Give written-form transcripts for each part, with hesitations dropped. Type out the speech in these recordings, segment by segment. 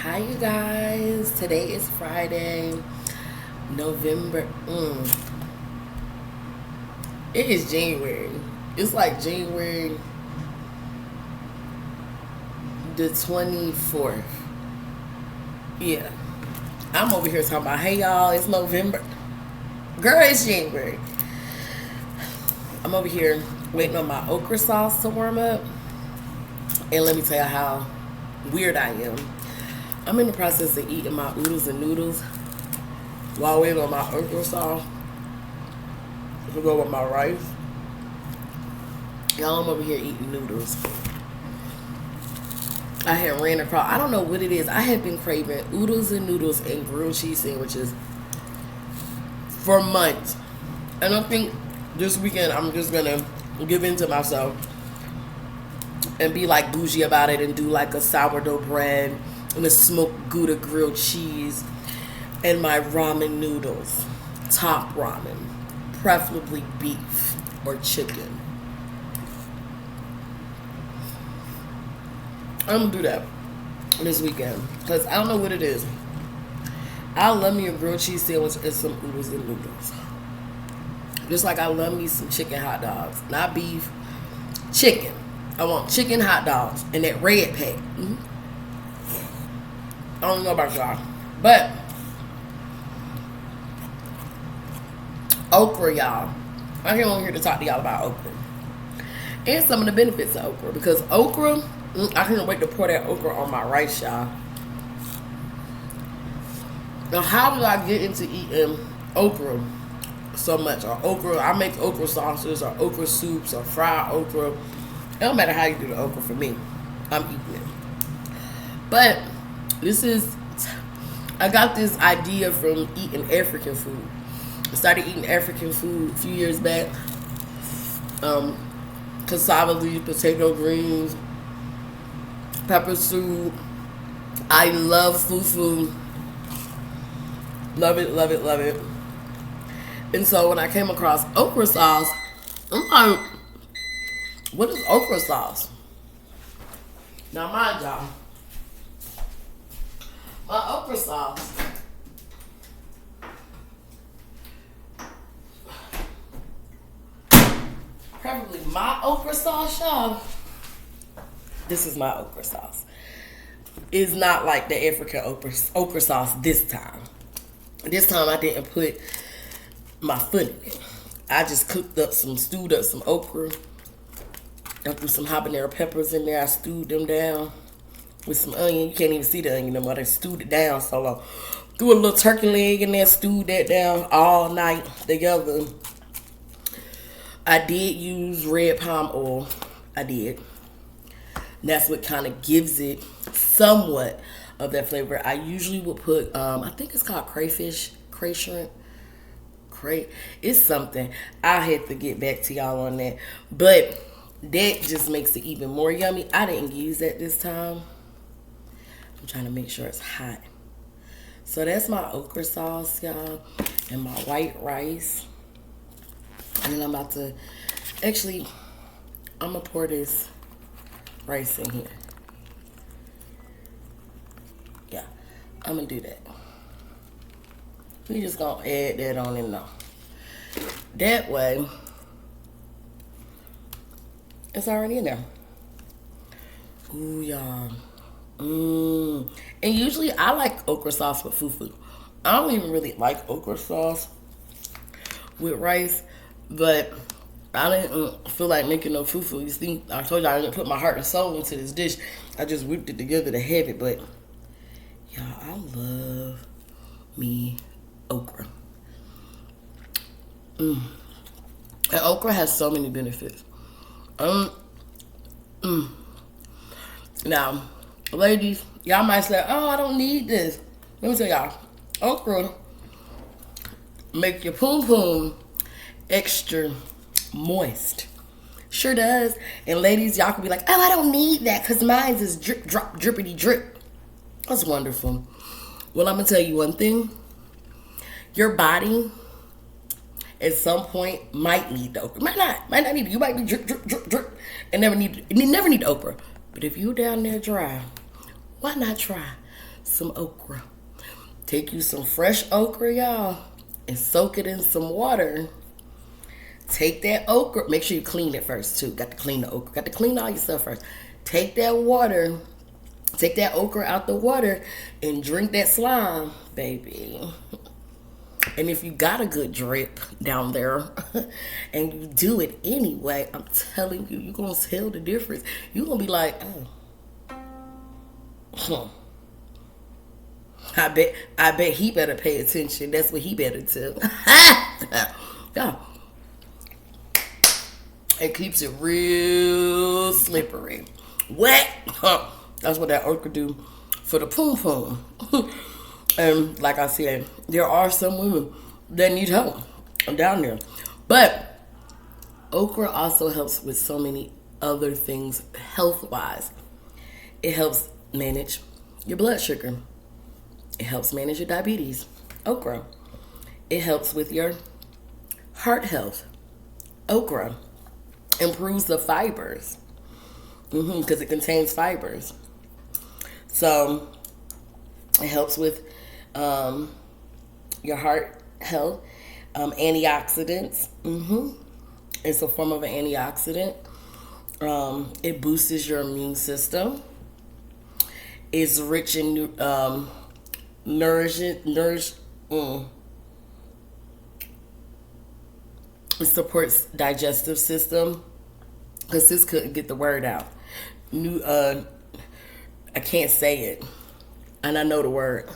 Hi, you guys. Today is Friday, November. It is January. It's like January the 24th. Yeah. I'm over here talking about, hey, y'all, it's November. Girl, it's January. I'm over here waiting on my okra sauce to warm up. And let me tell you how weird I am. I'm in the process of eating my oodles and noodles while waiting on my okra sauce to go with my rice. Y'all, I'm over here eating noodles. I had ran across, I don't know what it is. I have been craving oodles and noodles and grilled cheese sandwiches for months. And I think this weekend I'm just going to give in to myself and be like bougie about it and do like a sourdough bread and a smoked Gouda grilled cheese and my ramen noodles. Top ramen. Preferably beef or chicken. I'm gonna do that this weekend because I don't know what it is. I love me a grilled cheese sandwich and some oodles and noodles. Just like I love me some chicken hot dogs. Not beef, chicken. I want chicken hot dogs in that red pack. I don't know about y'all, but okra, y'all. I came on here to talk to y'all about okra and some of the benefits of okra because okra, I can't wait to pour that okra on my rice, y'all. Now, how did I get into eating okra so much? Or okra, I make okra sauces or okra soups or fried okra. It don't matter how you do the okra for me. I'm eating it. But I got this idea from eating African food. I started eating African food a few years back. Cassava leaf, potato greens, pepper soup. I love fufu. Love it, love it, love it. And so when I came across okra sauce, I'm like, what is okra sauce? Now mind y'all, my okra sauce probably my okra sauce, y'all. This is my okra sauce. It's not like the African okra sauce this time. This time I didn't put my foot in it. I just stewed up some okra. I threw some habanero peppers in there. I stewed them down with some onion. You can't even see the onion no more. I stewed it down so long. Threw a little turkey leg in there, stewed that down all night together. I did use red palm oil. I did. And that's what kind of gives it somewhat of that flavor. I usually would put, I think it's called crayfish, cray shrimp. It's something. I had to get back to y'all on that. But that just makes it even more yummy. I didn't use that this time. I'm trying to make sure it's hot. So that's my okra sauce, y'all. And my white rice. And then I'm about to, actually, I'm going to pour this rice in here. Yeah, I'm going to do that. We just going to add that on in now. That way, it's already in there. Ooh, y'all. And usually I like okra sauce with fufu. I don't even really like okra sauce with rice. But I didn't feel like making no fufu. You see, I told you I didn't put my heart and soul into this dish. I just whipped it together to have it. But, y'all, I love me okra. And okra has so many benefits. Now, ladies, y'all might say, oh, I don't need this. Let me tell y'all, okra make your poom poom extra moist. Sure does. And ladies, y'all can be like, oh, I don't need that because mine is drip, drop, drippity drip. That's wonderful. Well, I'm going to tell you one thing. Your body at some point might need the okra. Might not need it. You might be drip, drip, drip, drip, and never need okra. But if you down there dry, why not try some okra. Take you some fresh okra, y'all, and soak it in some water. Take that okra. Make sure you clean it first, too. Got to clean the okra. Got to clean all your stuff first. Take that water. Take that okra out the water and drink that slime, baby. And if you got a good drip down there and you do it anyway, I'm telling you, you're going to tell the difference. You're going to be like, oh. I bet he better pay attention. That's what he better do. Yeah. It keeps it real slippery. Wet. That's what that okra do for the poom poom. And like I said, there are some women that need help down there. But okra also helps with so many other things health-wise. It helps manage your blood sugar. It helps manage your diabetes. Okra. It helps with your heart health. Okra improves the fibers because it contains fibers. So it helps with your heart health. Antioxidants. It's a form of an antioxidant. It boosts your immune system. It's rich in It supports digestive system. Because sis couldn't get the word out. I can't say it. And I know the word.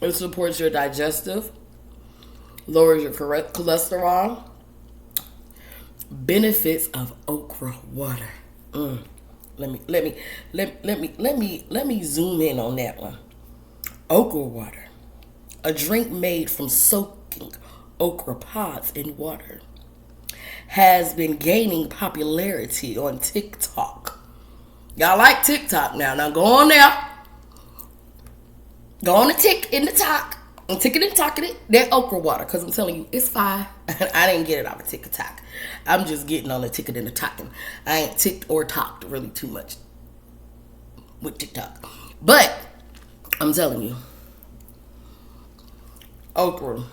It supports your digestive. Lowers your cholesterol. Benefits of okra water. Let me zoom in on that one. Okra water. A drink made from soaking okra pods in water has been gaining popularity on TikTok. Y'all like TikTok now. Now go on there. Go on and tick in the talk. I'm ticking and talking it. That okra water. Because I'm telling you, it's fine. I didn't get it off of TikTok. I'm just getting on the ticket and the talking. I ain't ticked or talked really too much with TikTok. But I'm telling you, okra,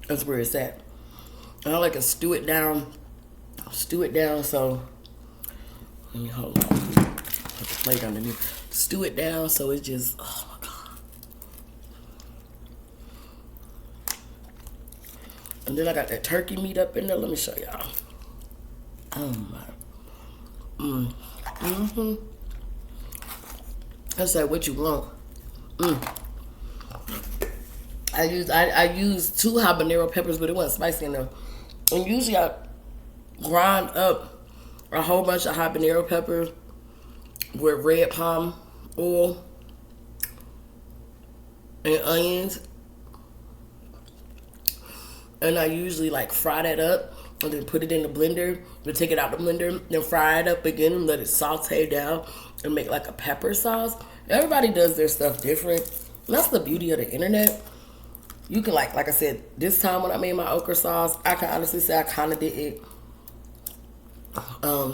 that's where it's at. And I like to stew it down. So let me hold on. Put the plate underneath. Stew it down so it's just, oh my God. And then I got that turkey meat up in there. Let me show y'all. Oh my. I said, what you want? I use 2 habanero peppers, but it wasn't spicy enough. And usually I grind up a whole bunch of habanero peppers with red palm oil and onions. And I usually like fry that up and then put it in the blender. Then take it out the blender, then fry it up again and let it saute down and make like a pepper sauce. Everybody does their stuff different. And that's the beauty of the internet. You can like I said, this time when I made my okra sauce, I can honestly say I kind of didn't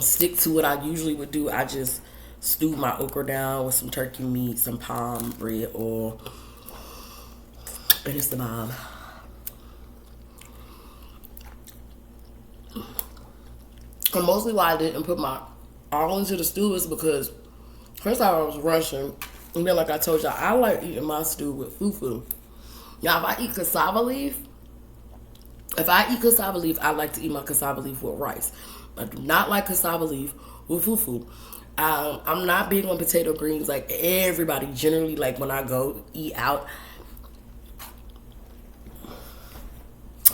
stick to what I usually would do. I just stewed my okra down with some turkey meat, some palm red oil, and it's the bomb. And mostly why I didn't put my all into the stew is because first I was rushing, and then like I told y'all, I like eating my stew with fufu. Now if I eat cassava leaf, I like to eat my cassava leaf with rice. I do not like cassava leaf with fufu. I'm not big on potato greens like everybody generally. Like when I go eat out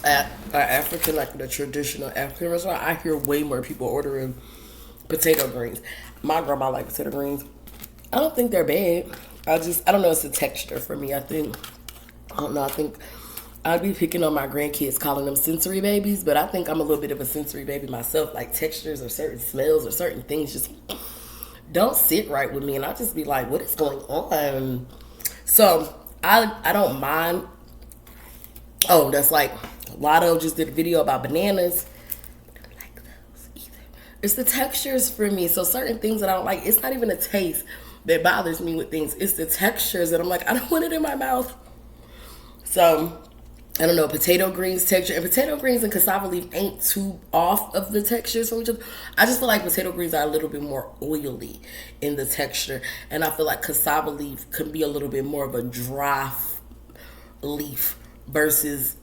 at African, like the traditional African restaurant, I hear way more people ordering potato greens. My grandma likes potato greens. I don't think they're bad. I don't know, it's the texture for me. I think I'd be picking on my grandkids calling them sensory babies, but I think I'm a little bit of a sensory baby myself. Like textures or certain smells or certain things just don't sit right with me, and I just be like, what is going on? So I don't mind. Oh, that's like Lotto just did a video about bananas. I don't like those either. It's the textures for me. So certain things that I don't like, it's not even a taste. that bothers me with things. It's the textures that I'm like, I don't want it in my mouth. So I don't know, potato greens texture. And potato greens and cassava leaf ain't too off of the textures from each other. I just feel like potato greens are a little bit more oily in the texture. And I feel like cassava leaf can be a little bit more of a dry leaf versus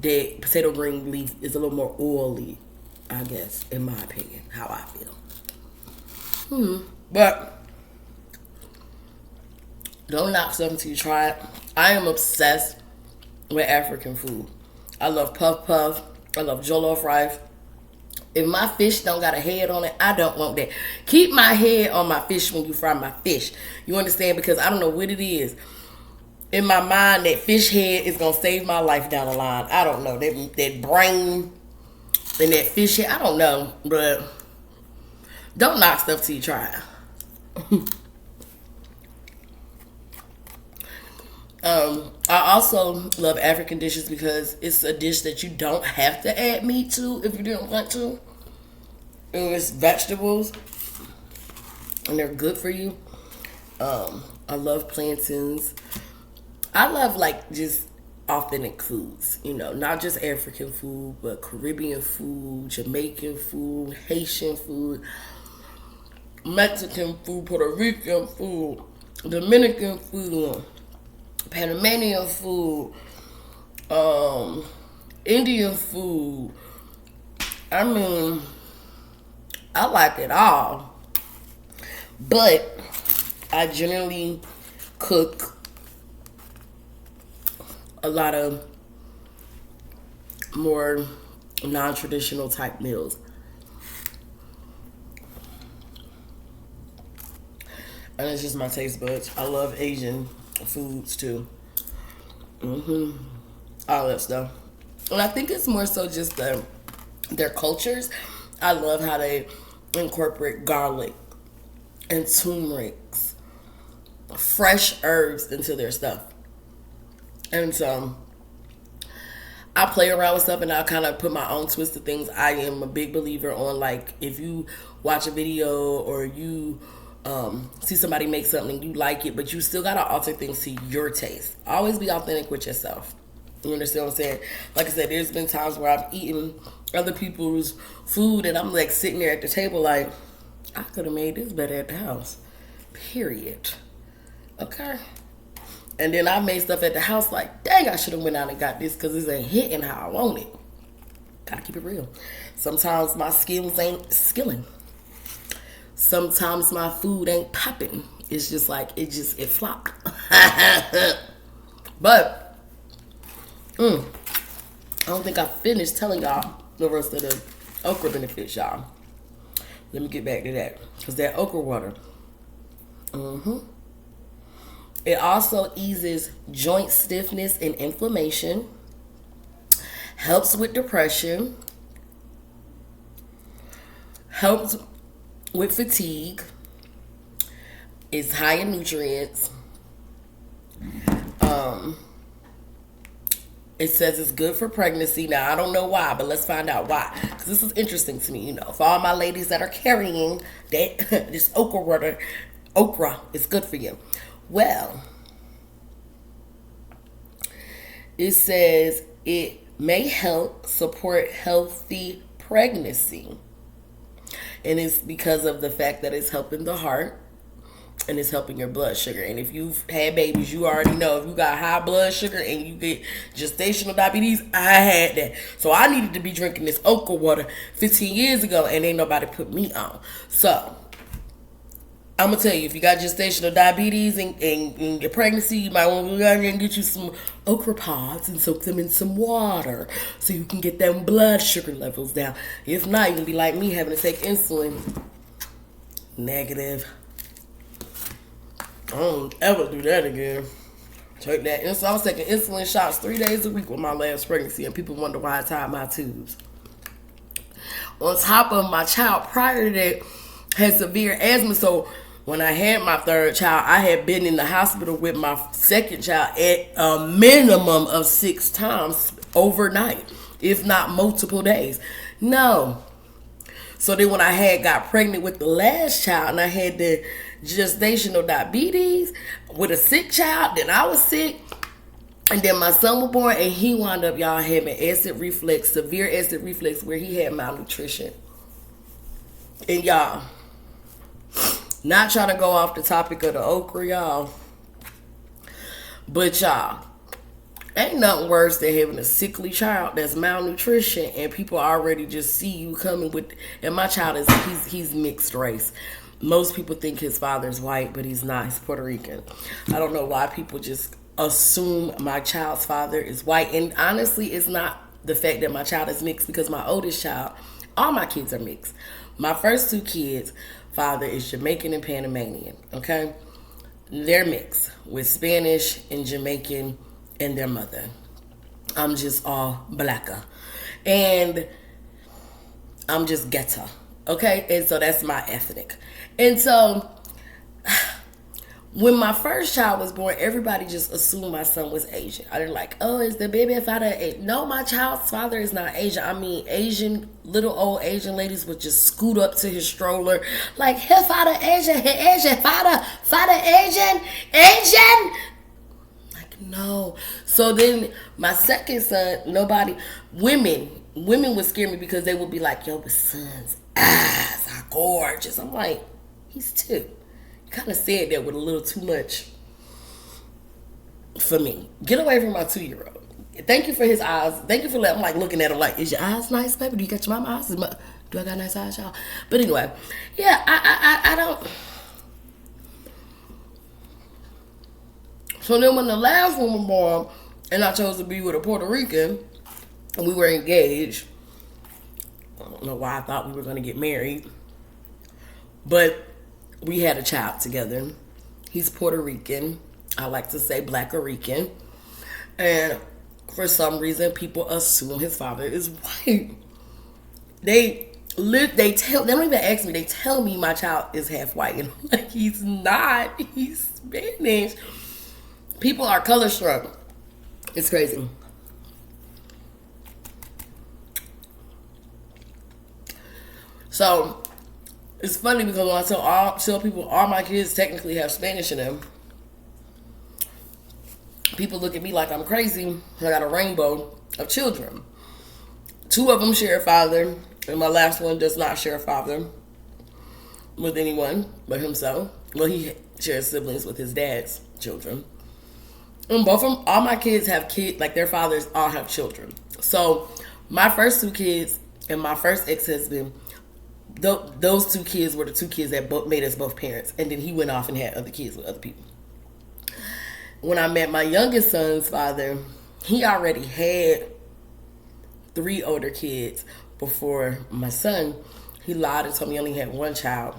the potato green leaf is a little more oily, I guess, in my opinion, how I feel. But don't knock something till you try it. I am obsessed with African food. I love puff puff. I love jollof rice. If my fish don't got a head on it, I don't want that. Keep my head on my fish when you fry my fish. You understand? Because I don't know what it is. In my mind, that fish head is going to save my life down the line. I don't know. That brain and that fish head, I don't know. But don't knock stuff till you try it. I also love African dishes because it's a dish that you don't have to add meat to if you didn't want to. And it's vegetables, and they're good for you. I love plantains. I love like just authentic foods, you know, not just African food, but Caribbean food, Jamaican food, Haitian food, Mexican food, Puerto Rican food, Dominican food, Panamanian food, Indian food. I mean, I like it all. But I generally cook a lot of more non-traditional type meals. And it's just my taste buds. I love Asian foods too. All that stuff. And I think it's more so just their cultures. I love how they incorporate garlic and turmerics, fresh herbs into their stuff. And so I play around with stuff and I kind of put my own twist to things. I am a big believer on, like, if you watch a video or you see somebody make something, you like it, but you still gotta alter things to your taste. Always be authentic with yourself. You understand what I'm saying? Like I said, there's been times where I've eaten other people's food and I'm like sitting there at the table like, I could have made this better at the house. Period. Okay. And then I made stuff at the house like, dang, I should have went out and got this because this ain't hitting how I want it. Gotta keep it real. Sometimes my skills ain't skilling. Sometimes my food ain't popping. It's just like, it flopped. But, I don't think I finished telling y'all the rest of the okra benefits, y'all. Let me get back to that. Because that okra water. It also eases joint stiffness and inflammation. Helps with depression. Helps with fatigue. It's high in nutrients. It says it's good for pregnancy. Now, I don't know why, but let's find out why. Because this is interesting to me, you know. For all my ladies that are carrying that this okra water, okra is good for you. Well, it says it may help support healthy pregnancy. And it's because of the fact that it's helping the heart and it's helping your blood sugar. And if you've had babies, you already know if you got high blood sugar and you get gestational diabetes, I had that. So I needed to be drinking this okra water 15 years ago and ain't nobody put me on. So I'm going to tell you, if you got gestational diabetes and your pregnancy, you might want to go out here and get you some okra pods and soak them in some water so you can get them blood sugar levels down. If not, you're going to be like me having to take insulin. Negative. I don't ever do that again. Take that insulin. I was taking insulin shots 3 days a week with my last pregnancy, and people wonder why I tied my tubes. On top of my child prior to that had severe asthma, so when I had my third child, I had been in the hospital with my second child at a minimum of 6 times overnight, if not multiple days. No. So then when I had got pregnant with the last child and I had the gestational diabetes with a sick child, then I was sick. And then my son was born and he wound up, y'all, having acid reflux, severe acid reflux, where he had malnutrition. And y'all, not trying to go off the topic of the okra, y'all, but y'all, ain't nothing worse than having a sickly child that's malnutrition and people already just see you coming with. And my child he's mixed race. Most people think his father's white, but he's not. He's Puerto Rican. I don't know why people just assume my child's father is white. And honestly, it's not the fact that my child is mixed, because my oldest child, all my kids are mixed. My first two kids, father is Jamaican and Panamanian, okay? They're mixed with Spanish and Jamaican and their mother. I'm just all blacker. And I'm just ghetto, okay? And so that's my ethnic. And so when my first child was born, everybody just assumed my son was Asian. They're like, oh, is the baby father Asian? No, my child's father is not Asian. I mean, little old Asian ladies would just scoot up to his stroller like, his father Asian, his Asian, father Asian. Like, no. So then my second son, women would scare me because they would be like, yo, my son's eyes are gorgeous. I'm like, he's 2. Kind of said that with a little too much for me. Get away from my 2-year-old. Thank you for his eyes. Thank you for letting, I'm like looking at him like, is your eyes nice, baby? Do you got your mama eyes? Do I got nice eyes, y'all? But anyway, yeah, I don't. So then when the last one was born, and I chose to be with a Puerto Rican, and we were engaged. I don't know why I thought we were going to get married, but we had a child together. He's Puerto Rican. I like to say Black-Rican. And for some reason, people assume his father is white. They don't even ask me. They tell me my child is half white. And I'm like, he's not. He's Spanish. People are color struck. It's crazy. So it's funny because when I tell people all my kids technically have Spanish in them, people look at me like I'm crazy. I got a rainbow of children. 2 of them share a father, and my last one does not share a father with anyone but himself. Well, he shares siblings with his dad's children. And all my kids have kids, like their fathers all have children. So my first 2 kids and my first ex-husband, those 2 kids were the 2 kids that made us both parents. And then he went off and had other kids with other people. When I met my youngest son's father, he already had 3 older kids before my son. He lied and told me he only had 1 child.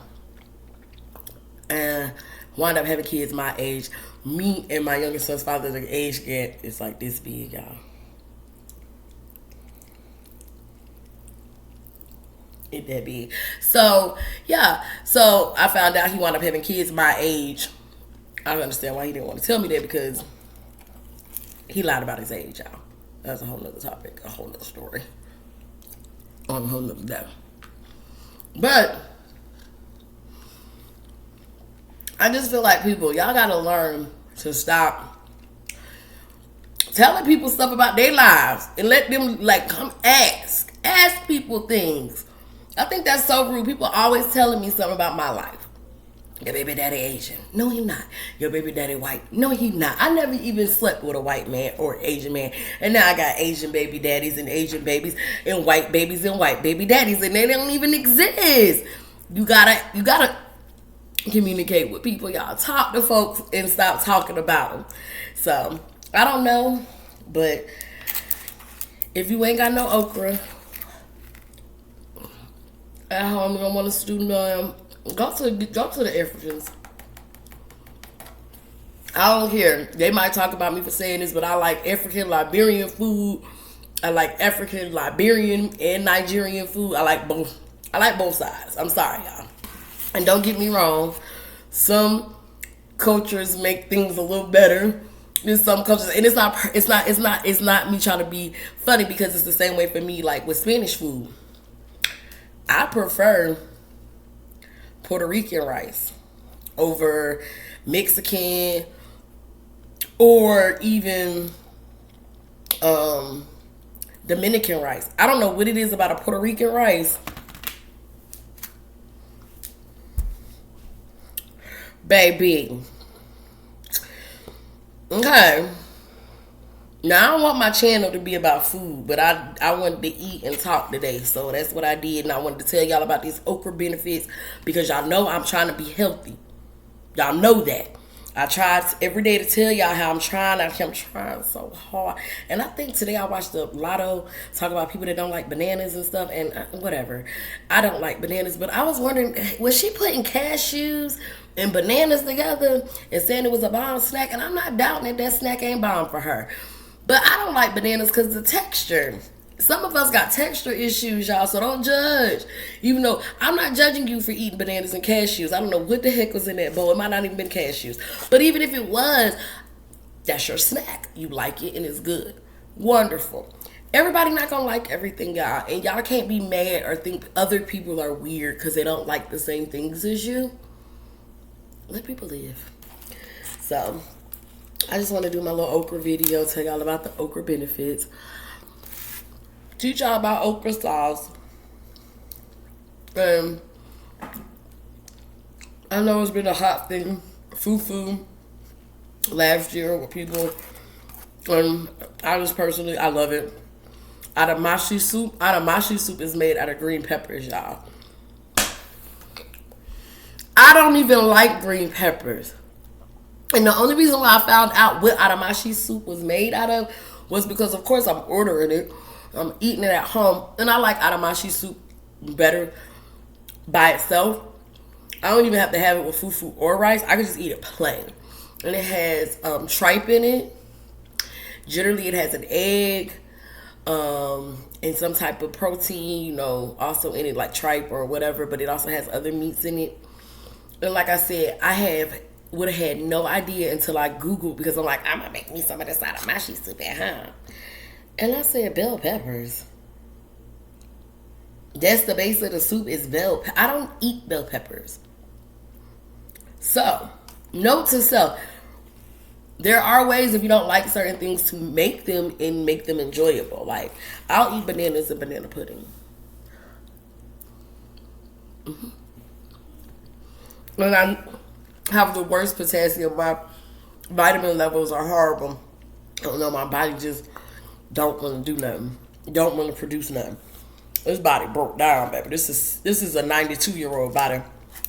And wound up having kids my age. Me and my youngest son's father, the age gap is like this big, y'all. It that big. So, yeah. So, I found out he wound up having kids my age. I don't understand why he didn't want to tell me that, because he lied about his age, y'all. That's a whole nother topic, a whole nother story on a whole nother day. But I just feel like y'all gotta learn to stop telling people stuff about their lives and let them come ask people things. I think that's so rude. People always telling me something about my life. Your baby daddy Asian. No, he not. Your baby daddy white. No, he not. I never even slept with a white man or Asian man. And now I got Asian baby daddies and Asian babies and white babies and white baby daddies, and they don't even exist. You gotta communicate with people, y'all. Talk to folks and stop talking about them. So, I don't know, but if you ain't got no okra at home, you don't want to do none, go to the Africans. I don't care. They might talk about me for saying this, but I like African Liberian food. I like African Liberian and Nigerian food. I like both. I like both sides. I'm sorry, y'all. And don't get me wrong, some cultures make things a little better than some cultures, and it's not me trying to be funny, because it's the same way for me, like with Spanish food. I prefer Puerto Rican rice over Mexican or even Dominican rice. I don't know what it is about a Puerto Rican rice, baby. Okay. Now, I don't want my channel to be about food, but I wanted to eat and talk today. So that's what I did. And I wanted to tell y'all about these okra benefits because y'all know I'm trying to be healthy. Y'all know that. I tried every day to tell y'all how I'm trying. I'm trying so hard. And I think today I watched the Lotto talk about people that don't like bananas and stuff. And whatever. I don't like bananas. But I was wondering, was she putting cashews and bananas together and saying it was a bomb snack? And I'm not doubting that snack ain't bomb for her. But I don't like bananas because the texture. Some of us got texture issues, y'all, so don't judge. Even though I'm not judging you for eating bananas and cashews. I don't know what the heck was in that bowl. It might not even been cashews. But even if it was, that's your snack. You like it and it's good. Wonderful. Everybody not going to like everything, y'all. And y'all can't be mad or think other people are weird because they don't like the same things as you. Let people live. So I just want to do my little okra video, tell y'all about the okra benefits, teach y'all about okra sauce. I know it's been a hot thing, fufu, last year with people. I just personally, I love it. Adamashi soup is made out of green peppers, y'all. I don't even like green peppers. And the only reason why I found out what adamashi soup was made out of was because, of course, I'm ordering it. I'm eating it at home. And I like adamashi soup better by itself. I don't even have to have it with fufu or rice. I can just eat it plain. And it has tripe in it. Generally, it has an egg and some type of protein, you know, also in it, like tripe or whatever. But it also has other meats in it. And like I said, would have had no idea until I Googled, because I'm like, I'm gonna make me some of this adamashi soup at home. And I said, bell peppers. That's the base of the soup, is I don't eat bell peppers. So, note to self, there are ways, if you don't like certain things, to make them and make them enjoyable. Like, I'll eat bananas and banana pudding. And I have the worst potassium. My vitamin levels are horrible. I don't know, my body just don't want to do nothing. Don't want to produce nothing. This body broke down, baby. This is a 92-year-old body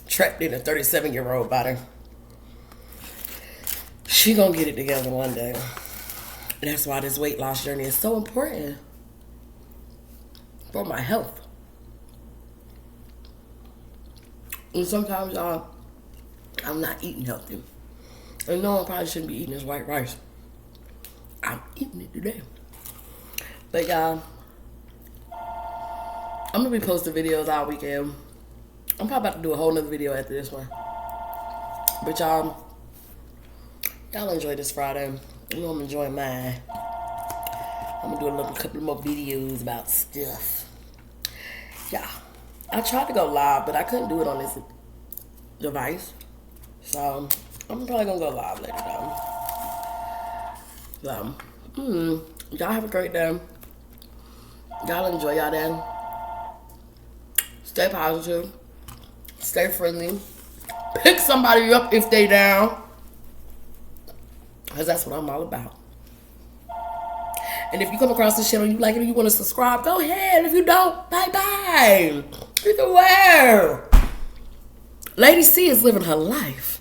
trapped in a 37-year-old body. She gonna get it together one day. And that's why this weight loss journey is so important for my health. And sometimes, y'all, I'm not eating healthy. And no one probably shouldn't be eating this white rice. I'm eating it today. But y'all, I'm gonna be posting videos all weekend. I'm probably about to do a whole nother video after this one. But y'all enjoy this Friday. You know I'm enjoying mine. I'm gonna do a couple more videos about stuff. Yeah, I tried to go live, but I couldn't do it on this device. So I'm probably gonna go live later though. So, y'all have a great day. Y'all enjoy y'all day. Stay positive. Stay friendly. Pick somebody up if they down. Because that's what I'm all about. And if you come across this channel, you like it, and you want to subscribe, go ahead. If you don't, bye-bye. Either way. Lady C is living her life.